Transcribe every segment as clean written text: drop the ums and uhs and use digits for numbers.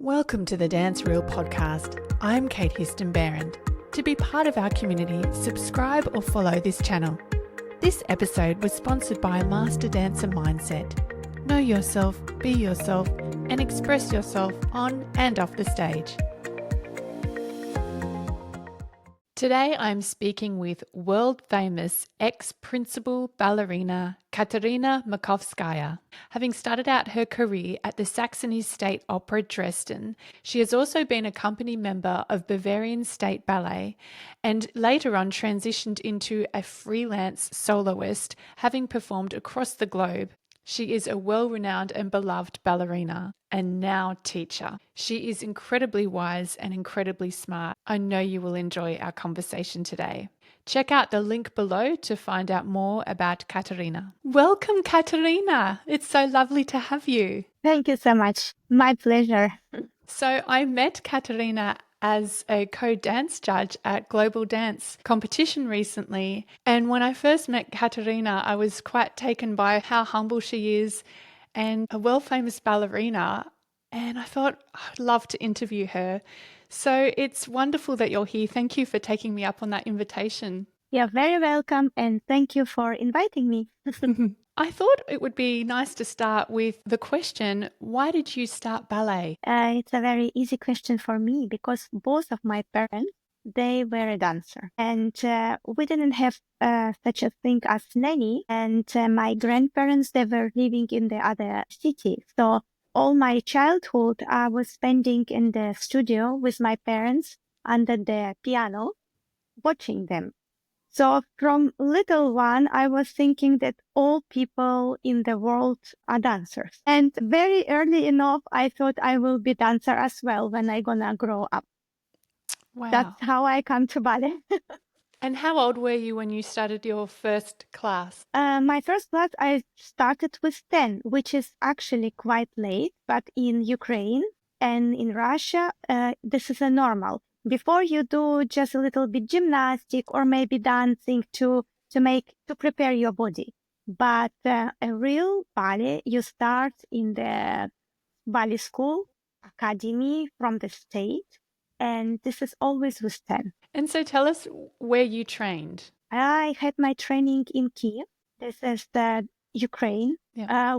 Welcome to the Dance Reel podcast. I'm Kate Histon-Behrend. To be part of our community, subscribe or follow this channel. This episode was sponsored by Master Dancer Mindset. Know yourself, be yourself, and express yourself on and off the stage. Today I'm speaking with world-famous ex-principal ballerina Katherina Markowskaja. Having started out her career at the Saxony State Opera Dresden, she has also been a company member of Bavarian State Ballet and later on transitioned into a freelance soloist, having performed across the globe. She is a well-renowned and beloved ballerina and now teacher. She is incredibly wise and incredibly smart. I know you will enjoy our conversation today. Check out the link below to find out more about Katherina. Welcome, Katherina. It's so lovely to have you. Thank you so much. My pleasure. So I met Katherina as a co-dance judge at Global Dance competition recently. And when I first met Katherina, I was quite taken by how humble she is and a world-famous ballerina. And I thought I'd love to interview her. So it's wonderful that you're here. Thank you for taking me up on that invitation. You're very welcome and thank you for inviting me. I thought it would be nice to start with the question, why did you start ballet? It's a very easy question for me because both of my parents, they were a dancer. And we didn't have such a thing as nanny. And my grandparents, they were living in the other city. So all my childhood, I was spending in the studio with my parents under the piano, watching them. So from little one, I was thinking that all people in the world are dancers. And very early enough, I thought I will be dancer as well when I gonna grow up. Wow. That's how I come to ballet. And how old were you when you started your first class? My first class, I started with 10, which is actually quite late, but in Ukraine and in Russia, this is a normal. Before you do just a little bit gymnastic or maybe dancing to prepare your body. But a real ballet, you start in the ballet school academy from the state, and this is always with 10. And so tell us where you trained. I had my training in Kiev. This is the Ukraine. Yeah.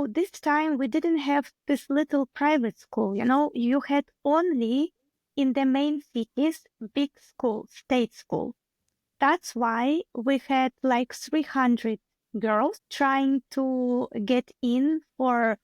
This time we didn't have this little private school. You had only in the main cities big school, state school. That's why we had like 300 girls trying to get in for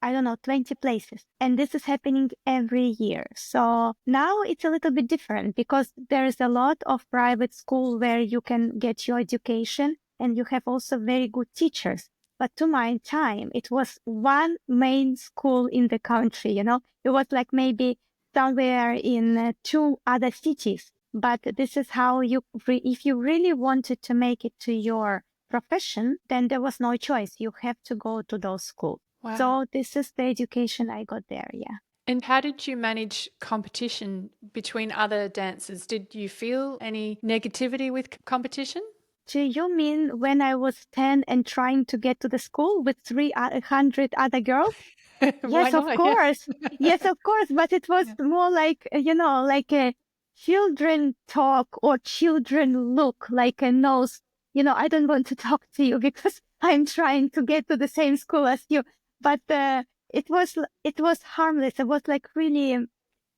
20 places. And this is happening every year. So now it's a little bit different because there is a lot of private school where you can get your education and you have also very good teachers. But to my time, it was one main school in the country, It was like maybe somewhere in 2 other cities. But this is how if you really wanted to make it to your profession, then there was no choice. You have to go to those schools. Wow. So this is the education I got there, yeah. And how did you manage competition between other dancers? Did you feel any negativity with competition? Do you mean when I was 10 and trying to get to the school with 300 other girls? Yes, of course. Yes, of course. But it was more like, like a children talk or children look, like a nose. I don't want to talk to you because I'm trying to get to the same school as you. But it was harmless. It was like really,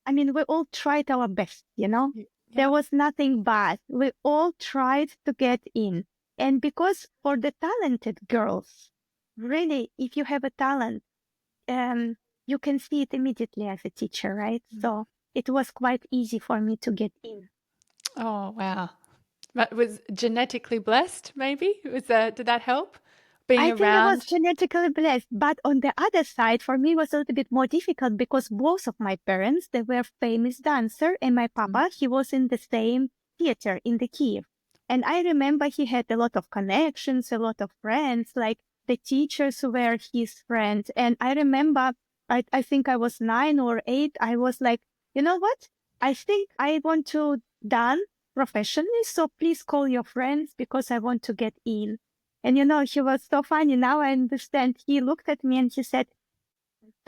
we all tried our best, Yeah. There was nothing bad. We all tried to get in. And because for the talented girls, really, if you have a talent, you can see it immediately as a teacher, right? Mm-hmm. So it was quite easy for me to get in. Oh, wow. But was genetically blessed, maybe? Did that help? I think I was genetically blessed, but on the other side, for me, it was a little bit more difficult because both of my parents, they were famous dancer, and my papa, he was in the same theater in the Kiev. And I remember he had a lot of connections, a lot of friends, like the teachers were his friends. And I remember, I think I was 9 or 8, I was like, you know what? I think I want to dance professionally, so please call your friends because I want to get in. And he was so funny. Now I understand. He looked at me and he said,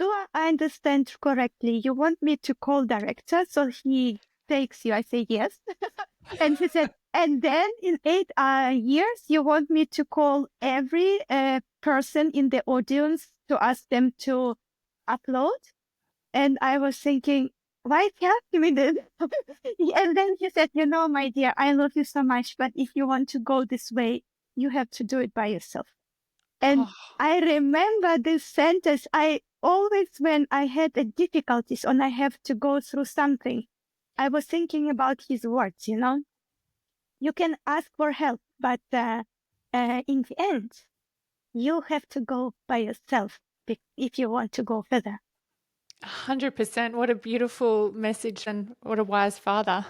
Do I understand correctly? You want me to call director so he takes you? I say yes. And she said, and then in 8 years, you want me to call every person in the audience to ask them to upload? And I was thinking, why can't we do this? And then he said, my dear, I love you so much, but if you want to go this way, you have to do it by yourself. And Oh, I remember this sentence. I always, when I had a difficulties and I have to go through something, I was thinking about his words. You can ask for help, but in the end, you have to go by yourself if you want to go further. 100%. What a beautiful message and what a wise father.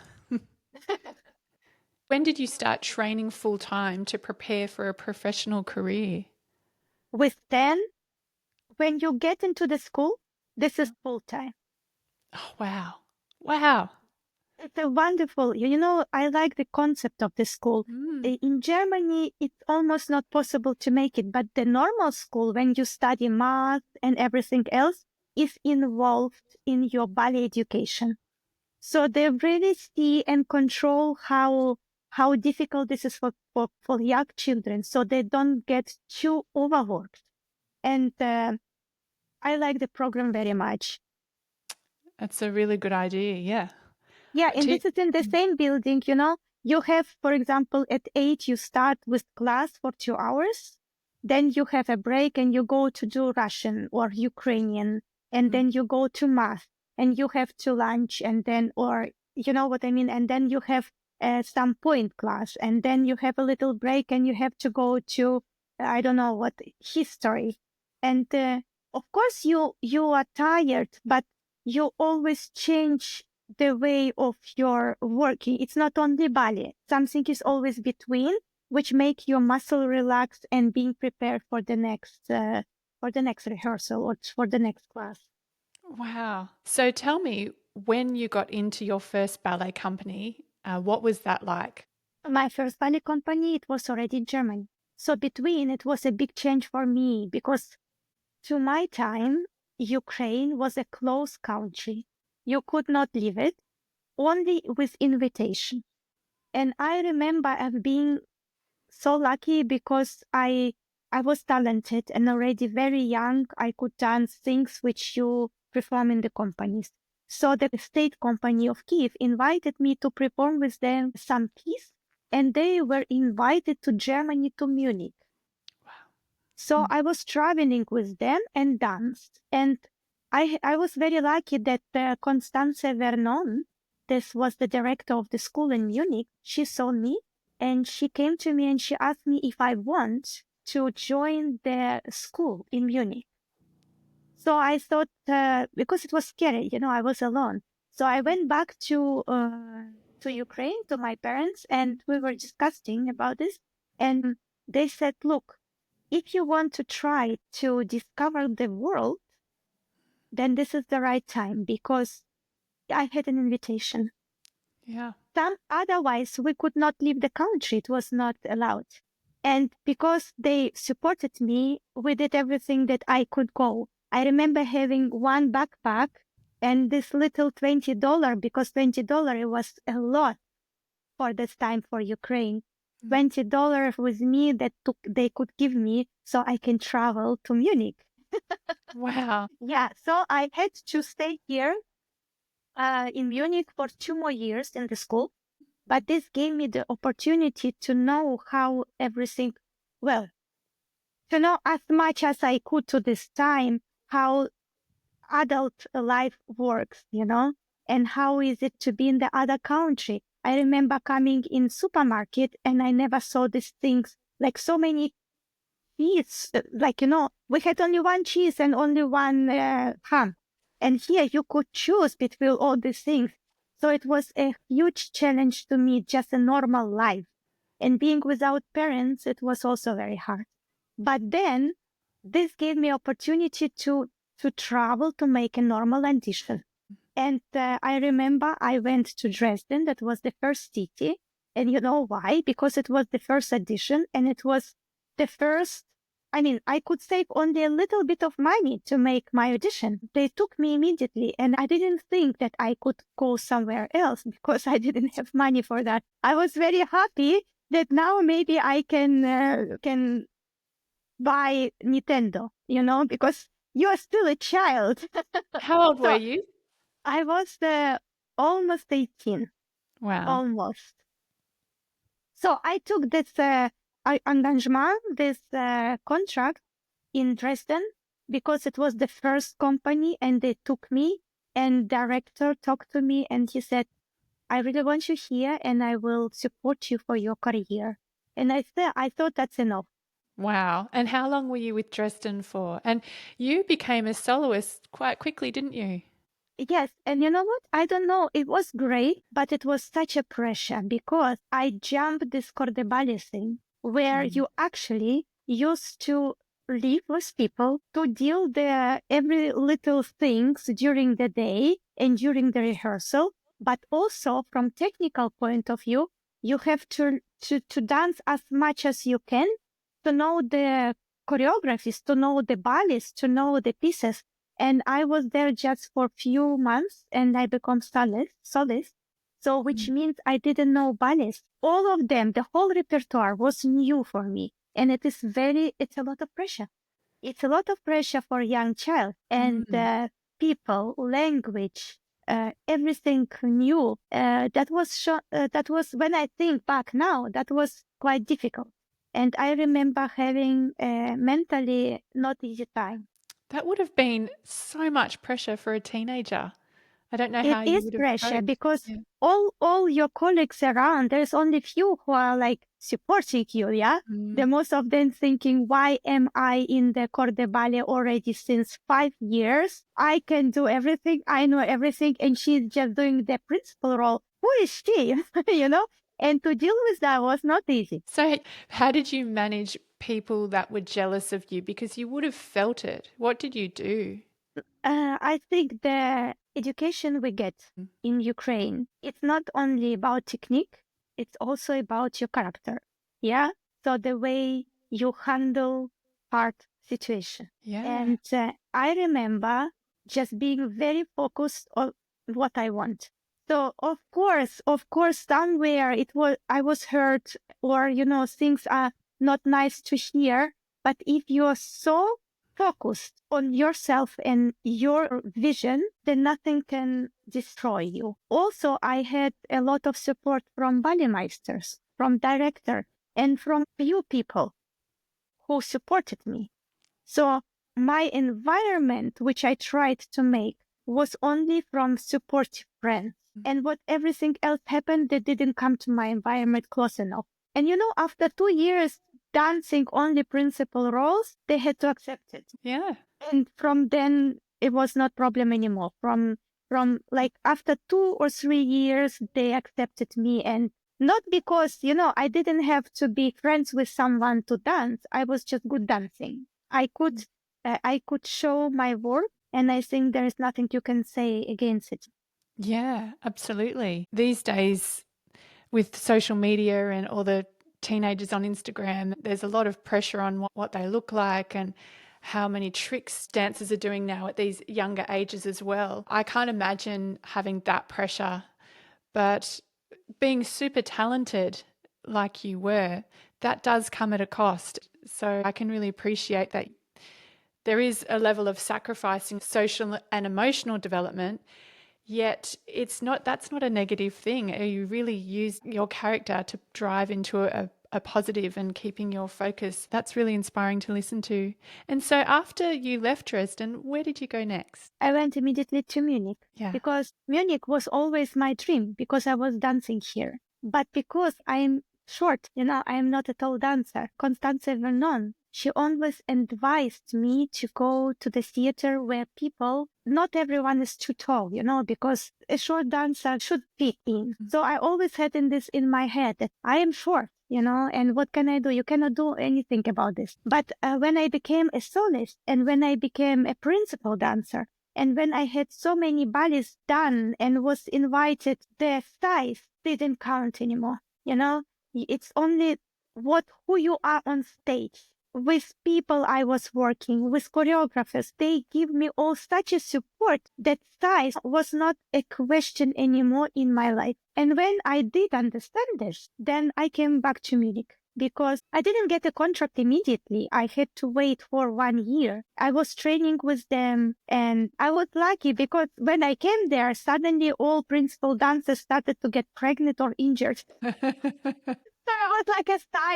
When did you start training full time to prepare for a professional career? With 10, when you get into the school, this is full time. Oh, wow. Wow. It's a wonderful, I like the concept of the school. Mm, In Germany, it's almost not possible to make it, but the normal school, when you study math and everything else, is involved in your ballet education. So they really see and control how difficult this is for young children, so they don't get too overworked. And I like the program very much. that's a really good idea. Yeah. Yeah, and To, this is in the same building. You have, for example, at 8, you start with class for 2 hours. Then you have a break and you go to do Russian or Ukrainian. And mm, then you go to math and you have to lunch and then, or you know what I mean? And then you have some point class and then you have a little break and you have to go to, I don't know what, history. And of course you are tired, but you always change the way of your working. It's not only ballet. Something is always between, which make your muscle relaxed and being prepared for the next rehearsal or for the next class. wow. So tell me, when you got into your first ballet company, what was that like? My first ballet company, it was already in Germany. So between, it was a big change for me because to my time, Ukraine was a closed country. You could not leave it, only with invitation. And I remember of being so lucky because I was talented and already very young I could dance things which you perform in the companies. So the state company of Kiev invited me to perform with them some piece, and they were invited to Germany, to Munich. So Mm, I was traveling with them and danced. And I was very lucky that Constance Vernon, this was the director of the school in Munich, she saw me and she came to me and she asked me if I want to join the school in Munich. So I thought, because it was scary, I was alone. So I went back to Ukraine, to my parents, and we were discussing about this. And they said, look, if you want to try to discover the world, then this is the right time because I had an invitation. yeah. Otherwise, we could not leave the country. It was not allowed. And because they supported me, we did everything that I could go. I remember having one backpack and this little $20, because $20 was a lot for this time for Ukraine. Mm, $20 with me that they could give me so I can travel to Munich. wow. Yeah, so I had to stay here in Munich for 2 more years in the school. But this gave me the opportunity to know how everything, well, to know as much as I could to this time how adult life works, and how is it to be in the other country. I remember coming in supermarket and I never saw these things like so many cheese. Like, we had only one cheese and only one ham. And here you could choose between all these things. So it was a huge challenge to me, just a normal life. And being without parents, it was also very hard. But then this gave me opportunity to travel to make a normal audition. And I remember I went to Dresden. That was the first city. And you know why? Because it was the first audition and it was the first I mean, I could save only a little bit of money to make my audition. They took me immediately, and I didn't think that I could go somewhere else because I didn't have money for that. I was very happy that now maybe I can buy Nintendo, because you're still a child. How old were So you? I was almost 18, Wow. almost. So I took this engagement, this contract in Dresden because it was the first company and they took me and director talked to me and he said, I really want you here and I will support you for your career. And I thought that's enough. Wow. And how long were you with Dresden for? And you became a soloist quite quickly, didn't you? Yes, and you know what? I don't know. It was great, but it was such a pressure because I jumped this corde ballet thing where Mm. you actually used to live with people to deal the every little things during the day and during the rehearsal, but also from technical point of view, you have to dance as much as you can to know the choreographies, to know the ballets, to know the pieces and I was there just for a few months and I become soloist. So, which Mm. means I didn't know ballets. All of them, the whole repertoire was new for me. And it's a lot of pressure. It's a lot of pressure for a young child and Mm. people, language, everything new. That was when I think back now, that was quite difficult. And I remember having a mentally not easy time. That would have been so much pressure for a teenager. I don't know It how you is would have pressure coped. because Yeah. all your colleagues around, there's only few who are like supporting you, yeah? Mm. The most of them thinking, why am I in the corps de ballet already since 5 years? I can do everything. I know everything. And she's just doing the principal role. Who is she? you know? And to deal with that was not easy. So, how did you manage people that were jealous of you? Because you would have felt it. What did you do? I think the education we get Mm. in Ukraine, it's not only about technique, it's also about your character. Yeah. So the way you handle hard situation. Yeah. And I remember just being very focused on what I want. So of course, somewhere I was hurt or, things are not nice to hear. But if you're so focused on yourself and your vision, then nothing can destroy you. Also, I had a lot of support from ballet meisters, from director, and from few people who supported me. So my environment, which I tried to make, was only from supportive friends. And what everything else happened, they didn't come to my environment close enough. And after 2 years dancing only principal roles, they had to accept it. Yeah. And from then it was not problem anymore. From like after 2 or 3 years, they accepted me and not because, I didn't have to be friends with someone to dance. I was just good dancing. I could show my work and I think there is nothing you can say against it. Yeah, absolutely. These days, with social media and all the teenagers on Instagram, there's a lot of pressure on what they look like and how many tricks dancers are doing now at these younger ages as well. I can't imagine having that pressure, but being super talented like you were, that does come at a cost. So I can really appreciate that there is a level of sacrifice in social and emotional development. Yet that's not a negative thing. You really use your character to drive into a positive and keeping your focus. That's really inspiring to listen to. And so after you left Dresden, where did you go next? I went immediately to Munich Yeah. because Munich was always my dream because I was dancing here. But because I'm short, I am not a tall dancer. Constanze Vernon, she always advised me to go to the theater where not everyone is too tall, because a short dancer should fit in. Mm. So I always had in my head that I am short. And what can I do? You cannot do anything about this. But when I became a soloist and when I became a principal dancer, and when I had so many ballets done and was invited, the size didn't count anymore. It's only who you are on stage. with people I was working, with choreographers, they give me all such a support that size was not a question anymore in my life. And when I did understand this, then I came back to Munich because I didn't get a contract immediately. I had to wait for 1 year. I was training with them and I was lucky because when I came there, suddenly all principal dancers started to get pregnant or injured. So I was like a star,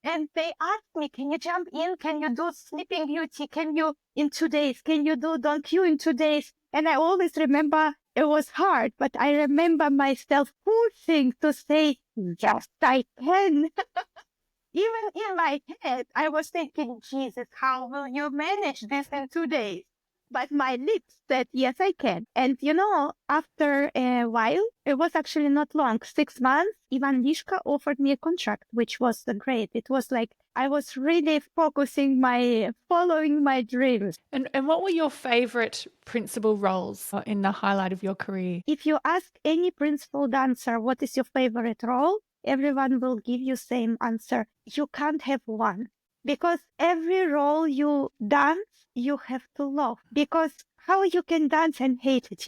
and they asked me, can you jump in? Can you do Sleeping Beauty? Can you in 2 days? Can you do Don't You in 2 days? And I always remember it was hard, but I remember myself pushing to say, yes, I can. Even in my head, I was thinking, Jesus, how will you manage this in 2 days? But my lips said, yes, I can. And after a while, it was actually not long, 6 months, Ivan Lishka offered me a contract, which was great. It was like I was really following my dreams. And what were your favorite principal roles in the highlight of your career? If you ask any principal dancer, what is your favorite role? Everyone will give you same answer. You can't have one because every role you dance, you have to love because how you can dance and hate it.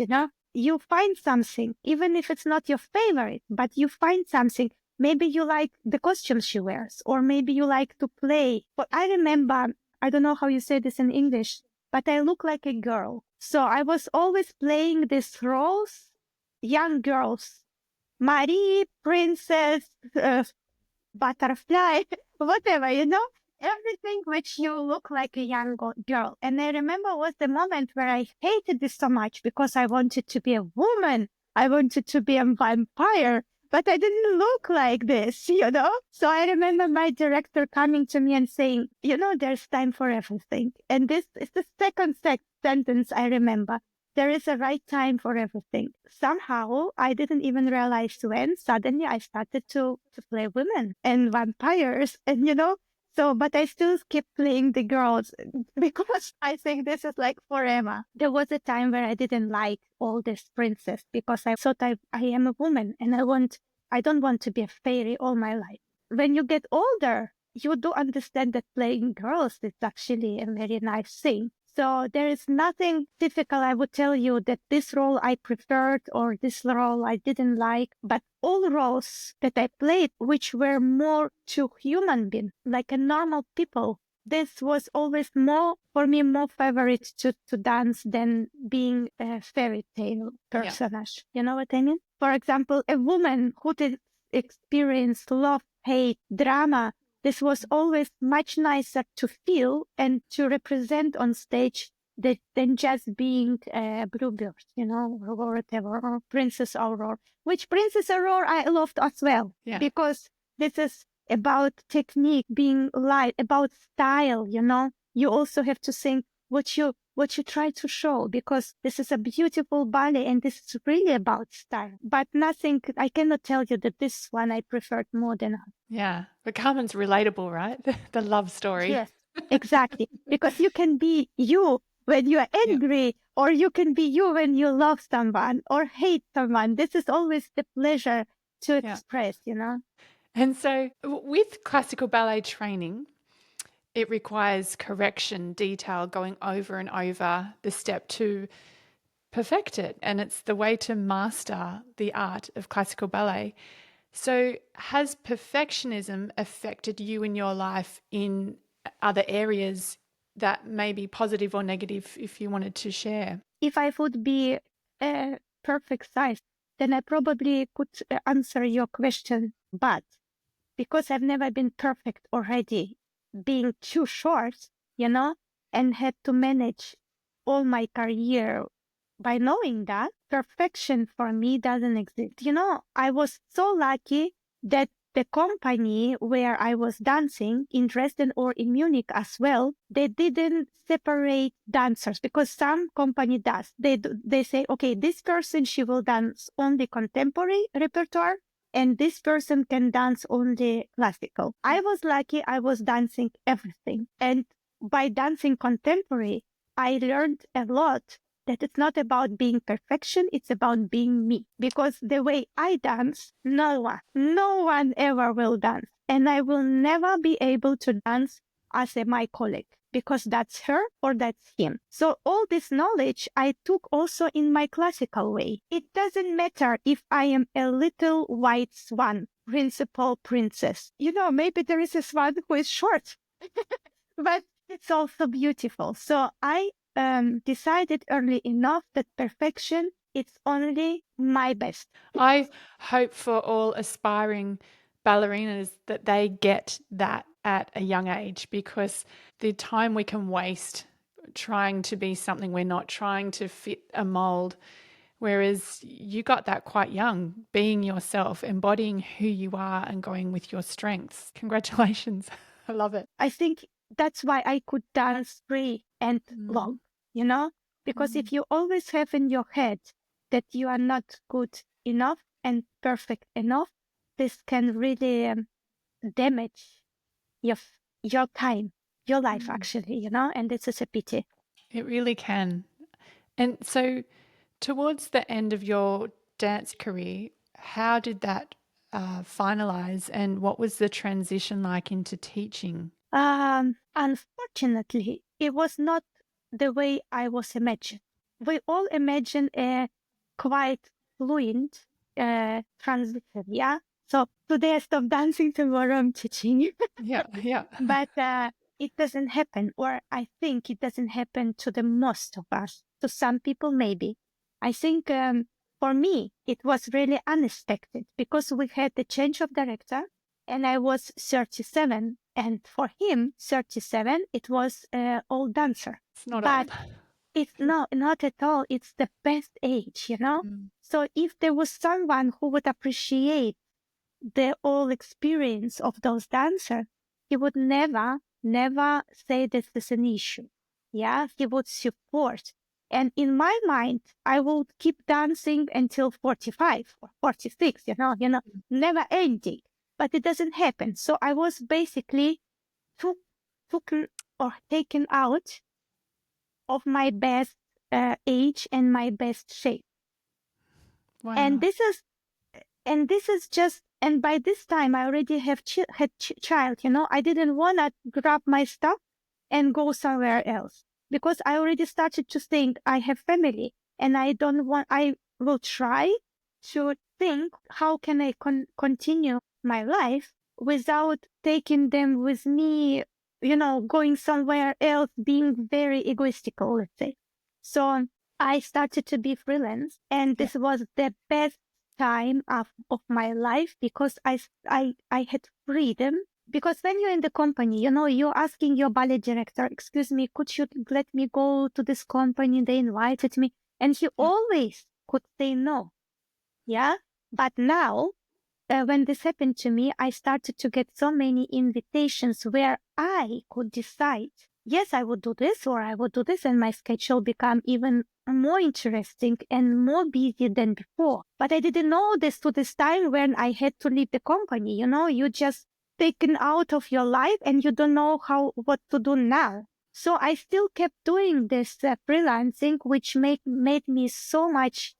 You find something, even if it's not your favorite, but you find something. Maybe you like the costume she wears, or maybe you like to play. But I remember, I don't know how you say this in English, but I look like a girl. So I was always playing these roles, young girls, Marie, princess, butterfly, whatever, everything which you look like a young girl. And I remember was the moment where I hated this so much because I wanted to be a woman. I wanted to be a vampire, but I didn't look like this. So I remember my director coming to me and saying, there's time for everything. And this is the second sentence I remember. There is a right time for everything. Somehow, I didn't even realize when. Suddenly, I started to play women and vampires, and so, but I still keep playing the girls because I think this is like forever. There was a time where I didn't like all this princess because I thought I am a woman and I don't want to be a fairy all my life. When you get older, you do understand that playing girls is actually a very nice thing. So there is nothing difficult. I would tell you that this role I preferred or this role I didn't like, but all roles that I played, which were more to human being, like a normal people, this was always for me, more favorite to dance than being a fairy tale personage. You know what I mean? For example, a woman who did experience love, hate, drama, this was always much nicer to feel and to represent on stage than just being Bluebird, or whatever, or Princess Aurora, which Princess Aurora I loved as well, because this is about technique, being light, about style, You also have to think what you try to show, because this is a beautiful ballet and this is really about style. But nothing, I cannot tell you that this one I preferred more than others. Yeah, but Carmen's relatable, right? The love story. Yes, exactly. Because you can be you when you are angry, or you can be you when you love someone or hate someone. This is always the pleasure to express, And so with classical ballet training, it requires correction, detail, going over and over the step to perfect it. And it's the way to master the art of classical ballet. So has perfectionism affected you in your life in other areas that may be positive or negative, if you wanted to share? If I would be a perfect size, then I probably could answer your question. But because I've never been perfect already, being too short, and had to manage all my career by knowing that perfection for me doesn't exist. I was so lucky that the company where I was dancing in Dresden or in Munich as well, they didn't separate dancers, because some company does. They say, okay, this person, she will dance only contemporary repertoire, and this person can dance only classical. I was lucky, I was dancing everything. And by dancing contemporary, I learned a lot that it's not about being perfection, it's about being me. Because the way I dance, no one ever will dance. And I will never be able to dance as my colleague because that's her or that's him. So all this knowledge I took also in my classical way. It doesn't matter if I am a little white swan, principal princess. Maybe there is a swan who is short, but it's also beautiful. So I decided early enough that perfection it's only my best. I hope for all aspiring ballerinas that they get that at a young age, because the time we can waste trying to be something we're not, trying to fit a mold, whereas you got that quite young, being yourself, embodying who you are and going with your strengths. Congratulations. I love it. I think that's why I could dance free and Mm, long, you know? Because mm. if you always have in your head that you are not good enough and perfect enough, this can really damage your time, your life, Mm. actually, and this is a pity. It really can. And so, towards the end of your dance career, how did that finalize, and what was the transition like into teaching? Unfortunately, it was not the way I was imagined. We all imagine a quite fluent transition, yeah? So today I stop dancing, tomorrow I'm teaching. Yeah, yeah. But it doesn't happen, or I think it doesn't happen to the most of us. To some people, maybe. I think for me, it was really unexpected because we had the change of director and I was 37. And for him, 37, it was old dancer. It's not But old. it's not at all. It's the best age. Mm, So if there was someone who would appreciate the whole experience of those dancers, he would never say this is an issue. Yeah, he would support. And in my mind, I would keep dancing until 45 or 46, never ending. But it doesn't happen. So I was basically took, took or taken out of my best age and my best shape. And wow. this is just, and by this time I already have had child, I didn't want to grab my stuff and go somewhere else because I already started to think I have family and I will try to think how can I continue my life without taking them with me, going somewhere else, being very egoistical, let's say. So I started to be freelance and Yeah. this was the best time of my life because I had freedom. Because when you're in the company, you're asking your ballet director, excuse me, could you let me go to this company? They invited me. And he Yeah. always could say no. Yeah. But now, when this happened to me, I started to get so many invitations where I could decide, yes, I would do this or I would do this, and my schedule become even more interesting and more busy than before. But I didn't know this to this time when I had to leave the company. You just taken out of your life and you don't know what to do now. So I still kept doing this freelancing, which made me so much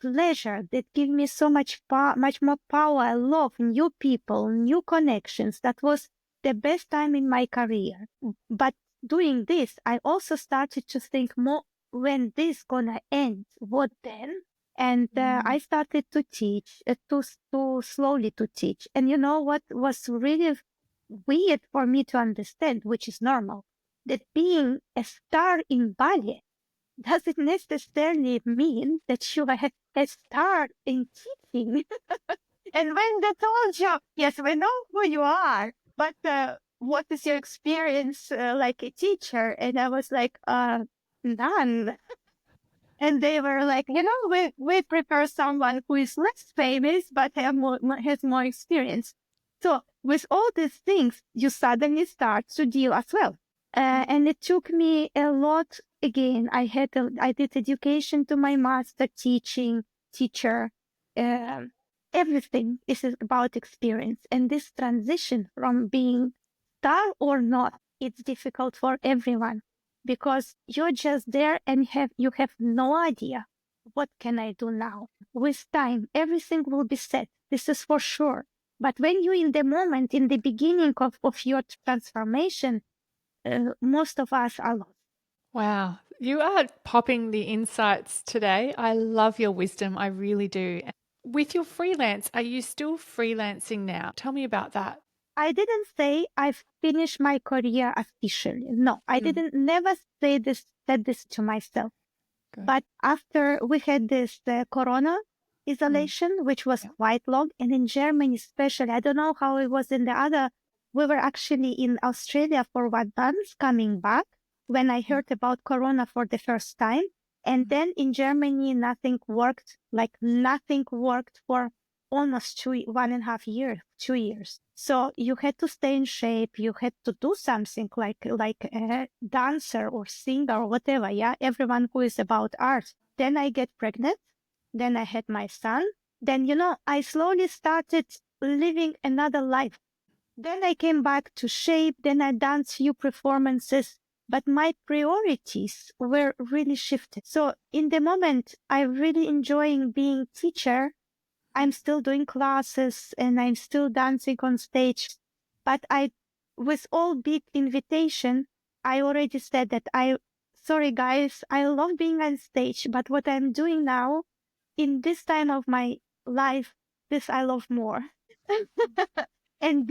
pleasure, that give me so much more power, love, new people, new connections. That was the best time in my career. But doing this, I also started to think more, when this gonna end, what then? And Mm, I started to teach, to slowly to teach. And you know what was really weird for me to understand, which is normal, that being a star in ballet doesn't necessarily mean that you have a start in teaching. And when they told you, yes, we know who you are, but what is your experience like a teacher? And I was like, none. And they were like, we prefer someone who is less famous but has more experience. So with all these things, you suddenly start to deal as well. And it took me a lot. Again, I did education to my master, teacher. Um Everything is about experience. And this transition from being star or not, it's difficult for everyone because you're just there and you have no idea, what can I do now? With time, everything will be set. This is for sure. But when you're in the moment, in the beginning of your transformation, most of us are lost. Wow. You are popping the insights today. I love your wisdom. I really do. With your freelance, are you still freelancing now? Tell me about that. I didn't say I've finished my career officially. No, I Mm, didn't never said this to myself. good. But after we had this corona Mm, isolation, which was yeah. quite long, and in Germany especially, I don't know how it was in the other. We were actually in Australia for 1 month coming back when I Yeah. heard about corona for the first time. And Mm, then in Germany, nothing worked, like nothing worked for almost 1.5 years, 2 years. So you had to stay in shape. You had to do something like a dancer or singer or whatever. Yeah, everyone who is about art. Then I get pregnant. Then I had my son. Then I slowly started living another life. Then I came back to shape. Then I danced few performances. But my priorities were really shifted. So in the moment, I really enjoying being teacher. I'm still doing classes and I'm still dancing on stage. But with all big invitation, I already said that sorry guys, I love being on stage, but what I'm doing now in this time of my life, this I love more. And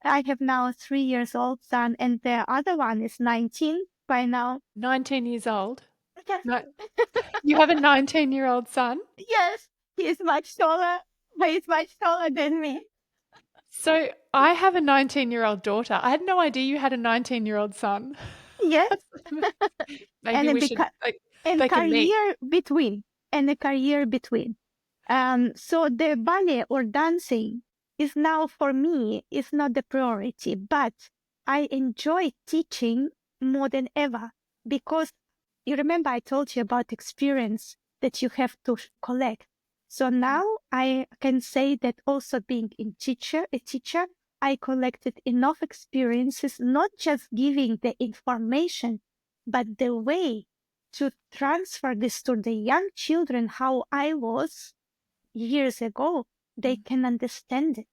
I have now a 3 years old son and the other one is 19 by now. 19 years old. Yes, No, you have a 19-year-old son? yes, he is much taller. He is much taller than me. So I have a 19-year-old daughter. I had no idea you had a 19-year-old son. Yes, Maybe and we should, like, and they can meet. career between and a career between. So the ballet or dancing is now for me is not the priority, but I enjoy teaching more than ever because you remember I told you about experience that you have to collect. So now I can say that also being a teacher, I collected enough experiences, not just giving the information, but the way to transfer this to the young children, how I was years ago, they Mm, can understand it.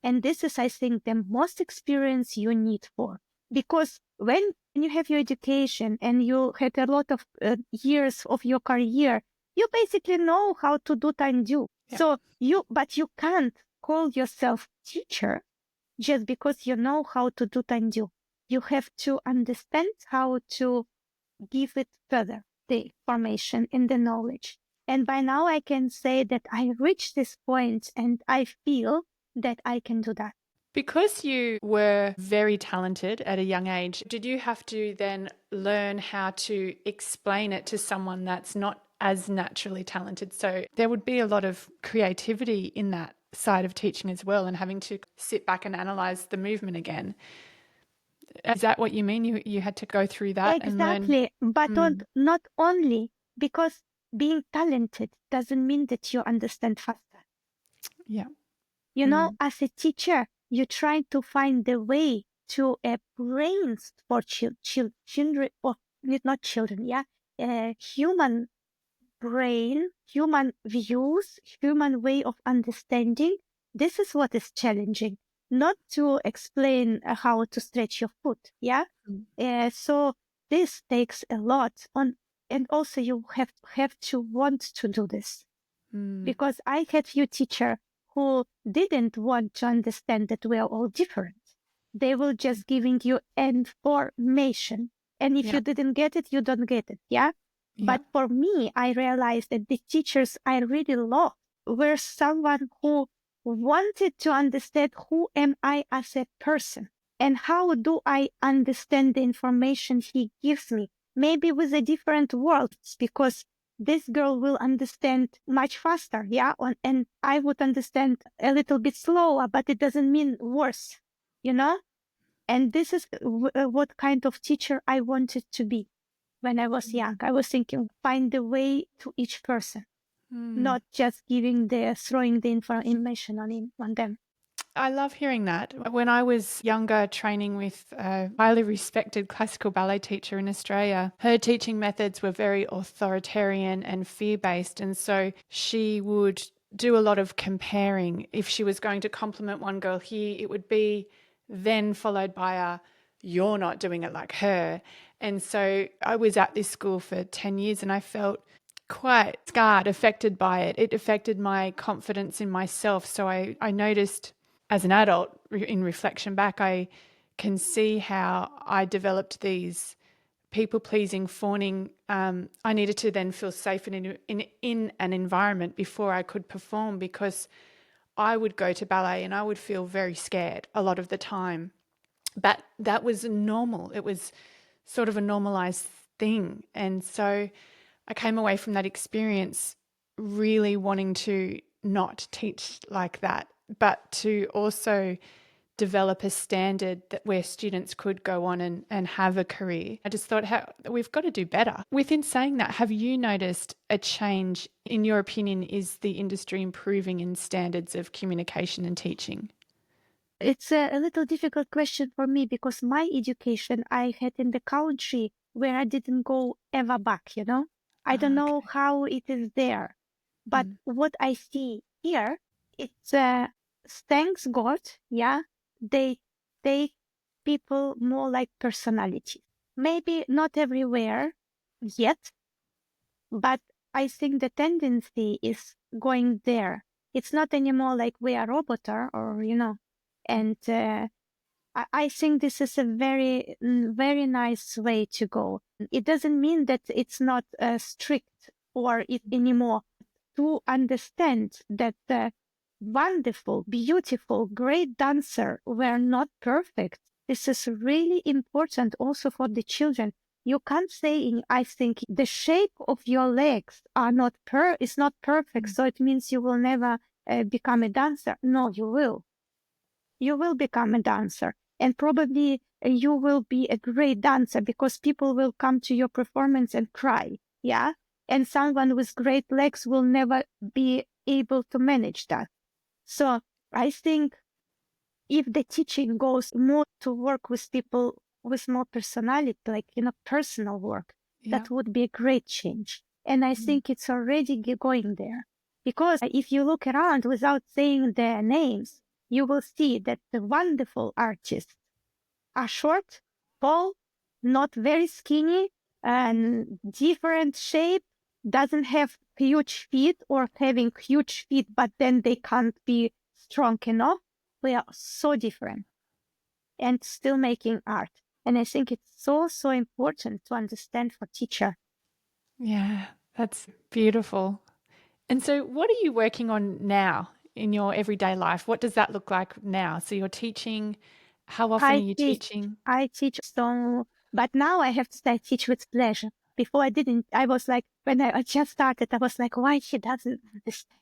And this is, I think, the most experience you need for. Because when you have your education and you had a lot of years of your career, you basically know how to do and do. yeah. But you can't call yourself teacher just because you know how to do and do. You have to understand how to give it further, the information and the knowledge. And by now I can say that I reached this point and I feel that I can do that. Because you were very talented at a young age, did you have to then learn how to explain it to someone that's not as naturally talented? So there would be a lot of creativity in that side of teaching as well, and having to sit back and analyze the movement again. Is that what you mean? You had to go through that and learn? Exactly. But Mm, not only because being talented doesn't mean that you understand faster. yeah. You know, Mm, as a teacher, you try to find the way to brains for children, or not children, yeah, human brain, human views, human way of understanding. This is what is challenging, not to explain how to stretch your foot. Yeah. mm, So this takes a lot on, and also you have to want to do this mm, because I had few teacher who didn't want to understand that we are all different. They will just giving you information. And if yeah. you didn't get it, you don't get it. Yeah. Yeah. But for me, I realized that the teachers I really loved were someone who wanted to understand who am I as a person and how do I understand the information he gives me, maybe with a different words, because this girl will understand much faster, yeah, and I would understand a little bit slower, but it doesn't mean worse, you know. And this is what kind of teacher I wanted to be when I was young. I was thinking, find the way to each person, Mm. not just throwing the information on them. I love hearing that. When I was younger, training with a highly respected classical ballet teacher in Australia, her teaching methods were very authoritarian and fear based. And so she would do a lot of comparing. If she was going to compliment one girl here, it would be then followed by a you're not doing it like her. And so I was at this school for 10 years and I felt quite scarred, affected by it. It affected my confidence in myself. So I noticed as an adult, in reflection back, I can see how I developed these people pleasing, fawning. I needed to then feel safe in an environment before I could perform, because I would go to ballet and I would feel very scared a lot of the time. But that was normal. It was sort of a normalized thing. And so I came away from that experience really wanting to not teach like that, but to also develop a standard that where students could go on and have a career. I just thought, how we've got to do better. Within saying that, have you noticed a change? In your opinion, is the industry improving in standards of communication and teaching? It's a little difficult question for me because my education I had in the country where I didn't go ever back, you know? I don't Ah, know okay. how it is there, but Mm. what I see here, it's thanks God, yeah, they take people more like personalities. Maybe not everywhere yet, but I think the tendency is going there. It's not anymore like we are robot or you know, and I think this is a very nice way to go. It doesn't mean that it's not strict or it anymore. To understand that the wonderful, beautiful, great dancer were not perfect. This is really important also for the children. You can't say, I think the shape of your legs are not is not perfect, Mm. so it means you will never become a dancer. No, you will. You will become a dancer, and probably you will be a great dancer because people will come to your performance and cry. Yeah. And someone with great legs will never be able to manage that. So I think if the teaching goes more to work with people with more personality, like, you know, personal work, Yeah. that would be a great change. And I Mm. think it's already going there. Because if you look around without saying their names, you will see that the wonderful artists are short, tall, not very skinny, and different shape, doesn't have huge feet or having huge feet, but then they can't be strong enough. We are so different and still making art. And I think it's so important to understand for teacher. Yeah, that's beautiful. And so, what are you working on now in your everyday life? What does that look like now? So, you're teaching. How often are I you teach, teaching? I teach so, but now I have to say I teach with pleasure. Before I didn't, I was like, when I just started, I was like, why she doesn't understand?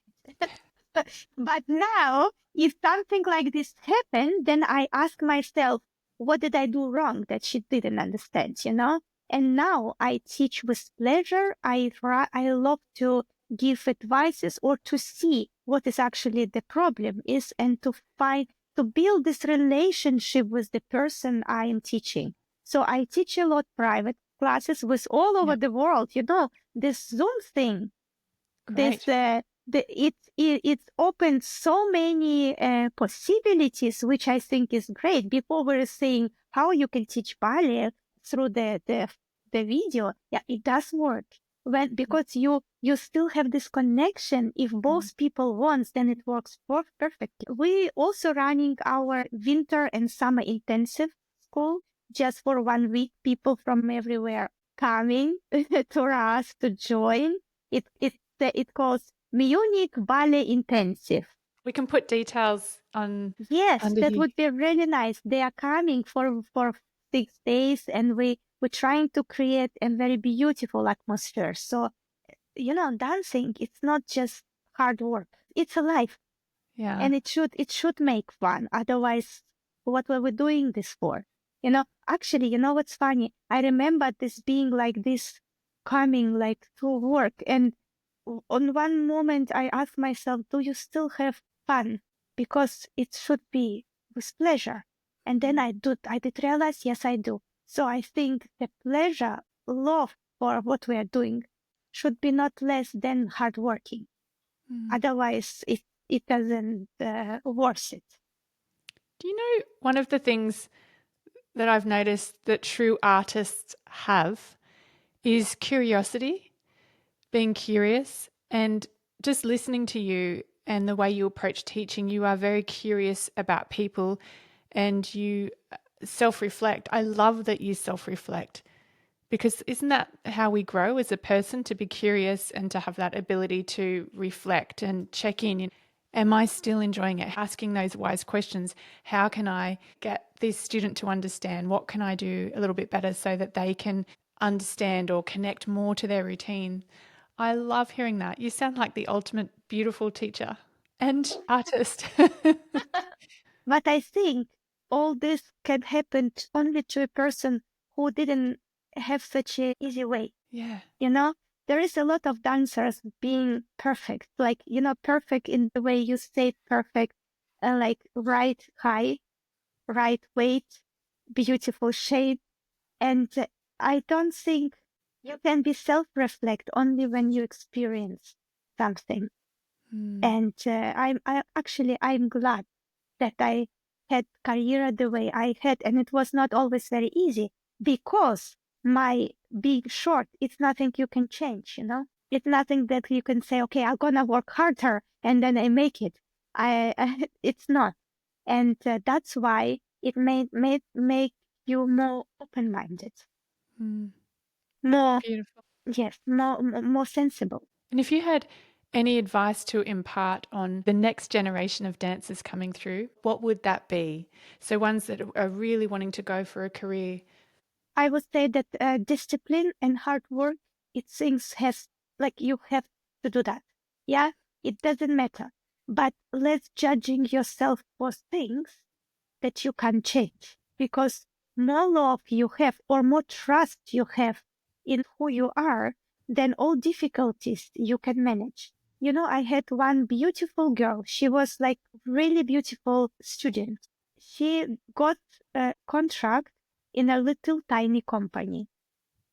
But now, if something like this happened, then I ask myself, what did I do wrong that she didn't understand, you know? And now I teach with pleasure. I love to give advices or to see what is actually the problem is and to find to build this relationship with the person I am teaching. So I teach a lot private classes with all over Yeah, the world. You know, this Zoom thing, this great. it's opened so many possibilities, which I think is great. Before we were saying how you can teach ballet through the video. Yeah, it does work. When because you still have this connection. If Mm. both people want, then it works perfect. We also running our winter and summer intensive school just for 1 week. People from everywhere coming to us to join. It calls Munich Ballet Intensive. We can put details on Yes, under that here. would be really nice. They are coming for 6 days, and we're trying to create a very beautiful atmosphere. So you know, dancing it's not just hard work; it's a life, Yeah. and it should make fun. Otherwise, what were we doing this for? You know, actually, you know what's funny? I remember this being like this, coming like to work, and on one moment I asked myself, "Do you still have fun?" Because it should be with pleasure. And then Mm. I did realize, yes, I do. So I think the pleasure, love for what we are doing, should be not less than hard working. Mm. Otherwise, it doesn't worth it. Do you know one of the things that I've noticed that true artists have is curiosity, being curious, and just listening to you and the way you approach teaching. You are very curious about people and you self reflect. I love that you self reflect because isn't that how we grow as a person, to be curious and to have that ability to reflect and check in? Am I still enjoying it? Asking those wise questions. How can I get this student to understand? What can I do a little bit better so that they can understand or connect more to their routine? I love hearing that. You sound like the ultimate beautiful teacher and artist. But I think all this can happen only to a person who didn't have such an easy way. Yeah. You know, there is a lot of dancers being perfect, like, perfect in the way you say perfect, like right height, right weight, beautiful shape. And I don't think you can be self-reflect only when you experience something. Mm. And I'm glad that I had career the way I had, and it was not always very easy because my being short, it's nothing you can change, It's nothing that you can say, okay, I'm gonna work harder and then I make it. It's not. And that's why it made make you more open-minded, Mm. more, Beautiful. yes, more sensible. And if you had any advice to impart on the next generation of dancers coming through, what would that be? So, ones that are really wanting to go for a career. I would say that discipline and hard work, it things has like you have to do that. Yeah, it doesn't matter. But less judging yourself for things that you can change because more love you have or more trust you have in who you are, then all difficulties you can manage. I had one beautiful girl. She was like really beautiful student. She got a contract in a little tiny company.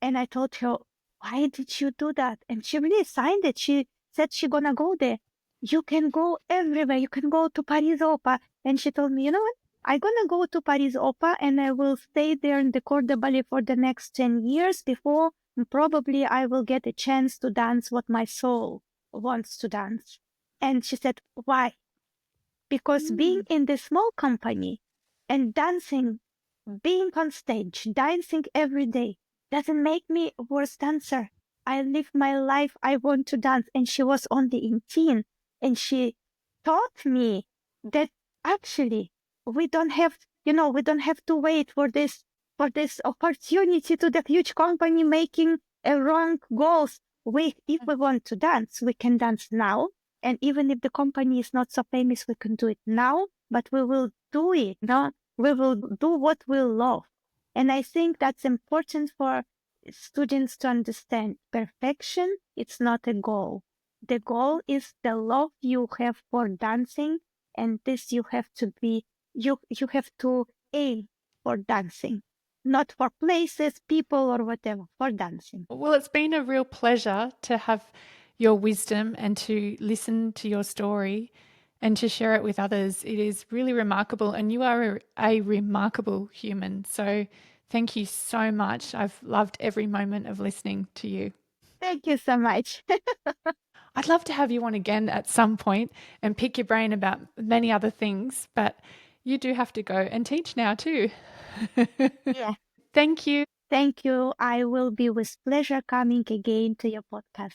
And I told her, why did you do that? And she really signed it. She said she gonna go there. You can go everywhere. You can go to Paris Opera. And she told me, you know what? I'm gonna go to Paris Opera and I will stay there in the Corps de Ballet for the next 10 years before probably I will get a chance to dance what my soul wants to dance. And she said, why? Because being Mm. in the small company and dancing, being on stage, dancing every day doesn't make me a worse dancer. I live my life. I want to dance. And she was only 18 and she taught me that actually we don't have to wait for this opportunity to the huge company making a wrong goals. If we want to dance, we can dance now, and even if the company is not so famous, we can do it now, but we will do it. No, we will do what we love. And I think that's important for students to understand. Perfection, it's not a goal. The goal is the love you have for dancing, and this you have to aim for dancing, not for places, people, or whatever, for dancing. Well, it's been a real pleasure to have your wisdom and to listen to your story and to share it with others. It is really remarkable, and you are a remarkable human. So, thank you so much. I've loved every moment of listening to you. Thank you so much. I'd love to have you on again at some point and pick your brain about many other things, but you do have to go and teach now too. Yeah. Thank you. Thank you. I will be with pleasure coming again to your podcast.